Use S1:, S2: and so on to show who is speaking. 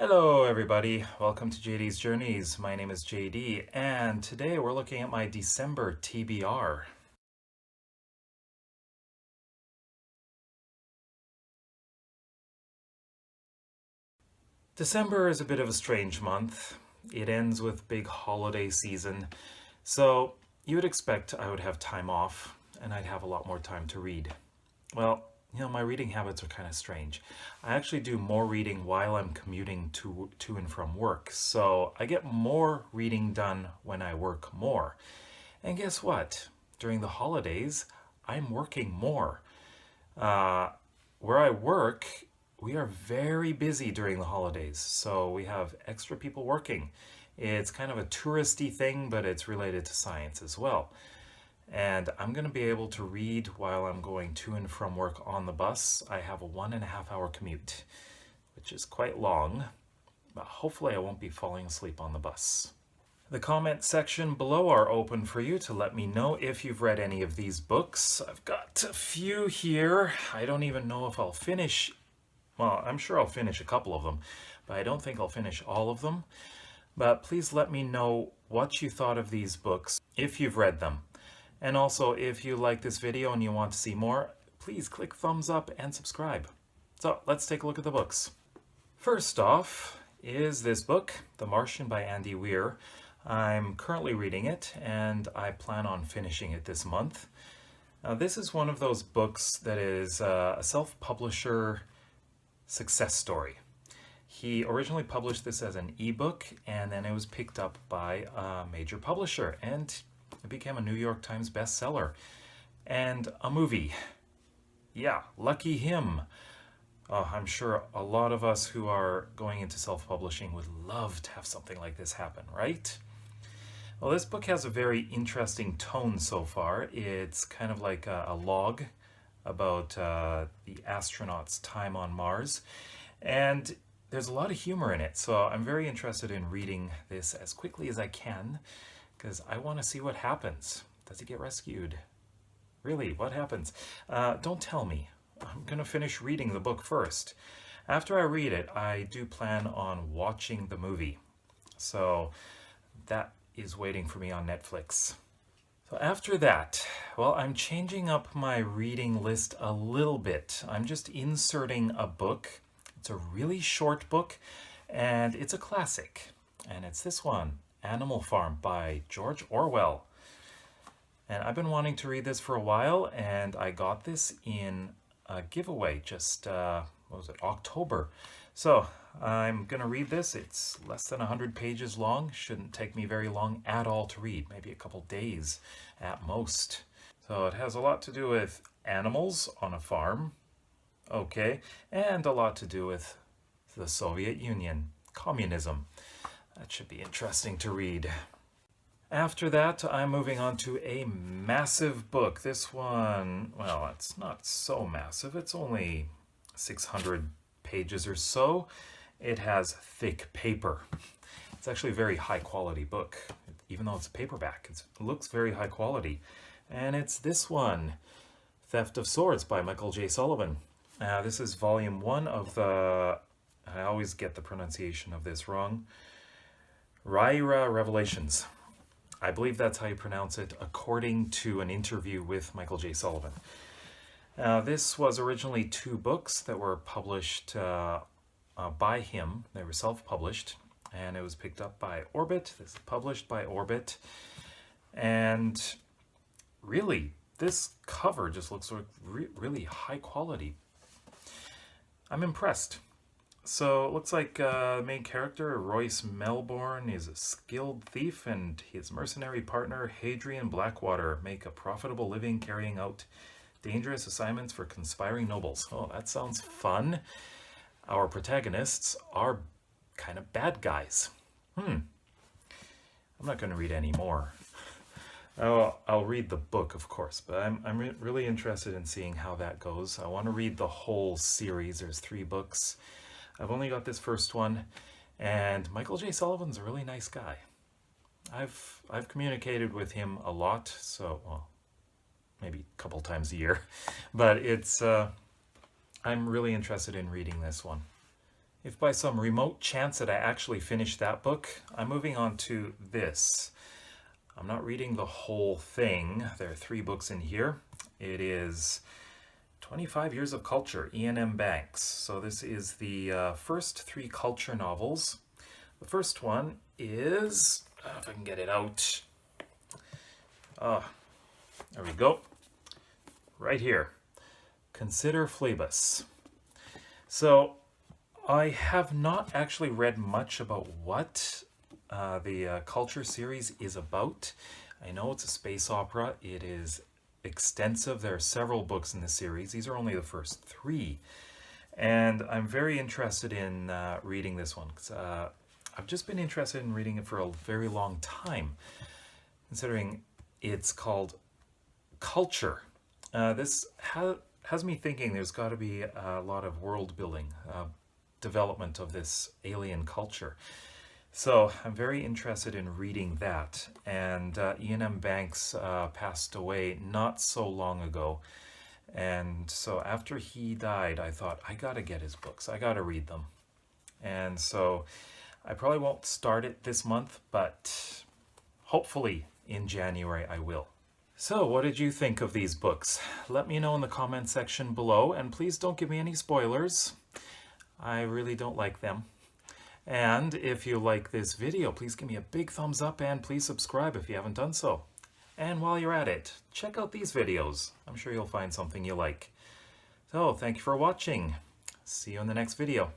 S1: Hello everybody, welcome to JD's Journeys. My name is JD and today we're looking at my December TBR. December is a bit of a strange month. It ends with big holiday season, so you would expect I would have time off and I'd have a lot more time to read. Well, my reading habits are kind of strange. I actually do more reading while I'm commuting to and from work, so I get more reading done when I work more. And guess what? During the holidays, I'm working more. Where I work, we are very busy during the holidays, so we have extra people working. It's kind of a touristy thing, but it's related to science as well. And I'm going to be able to read while I'm going to and from work on the bus. I have a 1.5 hour commute, which is quite long, but hopefully I won't be falling asleep on the bus. The comment section below are open for you to let me know if you've read any of these books. I've got a few here. I don't even know if I'll finish, well, I'm sure I'll finish a couple of them, but I don't think I'll finish all of them. But please let me know what you thought of these books if you've read them. And also, if you like this video and you want to see more, please click thumbs up and subscribe. So let's take a look at the books. First off is this book, The Martian by Andy Weir. I'm currently reading it and I plan on finishing it this month. Now, this is one of those books that is a self-publisher success story. He originally published this as an ebook and then it was picked up by a major publisher and it became a New York Times bestseller and a movie. Yeah, lucky him. I'm sure a lot of us who are going into self-publishing would love to have something like this happen, right? Well, this book has a very interesting tone so far. It's kind of like a log about the astronauts' time on Mars. And there's a lot of humor in it, so I'm very interested in reading this as quickly as I can because I want to see what happens. Does he get rescued? Really, what happens? Don't tell me. I'm going to finish reading the book first. After I read it, I do plan on watching the movie. So that is waiting for me on Netflix. So after that, well, I'm changing up my reading list a little bit. I'm just inserting a book. It's a really short book, and it's a classic. And it's this one, Animal Farm by George Orwell. And I've been wanting to read this for a while, and I got this in a giveaway just, October. So I'm going to read this. It's less than 100 pages long. Shouldn't take me very long at all to read, maybe a couple days at most. So it has a lot to do with animals on a farm, okay, and a lot to do with the Soviet Union, communism. That should be interesting to read. After that, I'm moving on to a massive book. This one, well, it's not so massive. It's only 600 pages or so. It has thick paper. It's actually a very high quality book. Even though it's paperback, it looks very high quality. And it's this one, Theft of Swords by Michael J. Sullivan. This is volume 1 of the, I always get the pronunciation of this wrong, Weir Revelations. I believe that's how you pronounce it, according to an interview with Michael J. Sullivan. This was originally 2 books that were published by him. They were self-published, and it was picked up by Orbit. This is published by Orbit. And really, this cover just looks like really high quality. I'm impressed. So it looks like the main character, Royce Melbourne, is a skilled thief, and his mercenary partner, Hadrian Blackwater, make a profitable living carrying out dangerous assignments for conspiring nobles. Oh, that sounds fun. Our protagonists are kind of bad guys. I'm not going to read any more. I'll read the book, of course, but I'm really interested in seeing how that goes. I want to read the whole series. There's 3 books. I've only got this first one, and Michael J. Sullivan's a really nice guy. I've communicated with him a lot, so well, maybe a couple times a year, but it's I'm really interested in reading this one. If by some remote chance that I actually finish that book, I'm moving on to this. I'm not reading the whole thing. There are 3 books in here. It is 25 Years of Culture, Iain M. Banks. So this is the first 3 culture novels. The first one is, if I can get it out. There we go. Right here. Consider Phlebas. So I have not actually read much about what the Culture series is about. I know it's a space opera. It is extensive. There are several books in the series. These are only the first 3. And I'm very interested in reading this one. 'Cause, I've just been interested in reading it for a very long time, considering it's called Culture. This has me thinking there's got to be a lot of world building, development of this alien culture. So I'm very interested in reading that. And Iain M. Banks passed away not so long ago. And so after he died, I thought, I got to get his books. I got to read them. And so I probably won't start it this month, but hopefully in January I will. So what did you think of these books? Let me know in the comment section below, and please don't give me any spoilers. I really don't like them. And if you like this video, please give me a big thumbs up and please subscribe if you haven't done so. And while you're at it, check out these videos. I'm sure you'll find something you like. So thank you for watching. See you in the next video.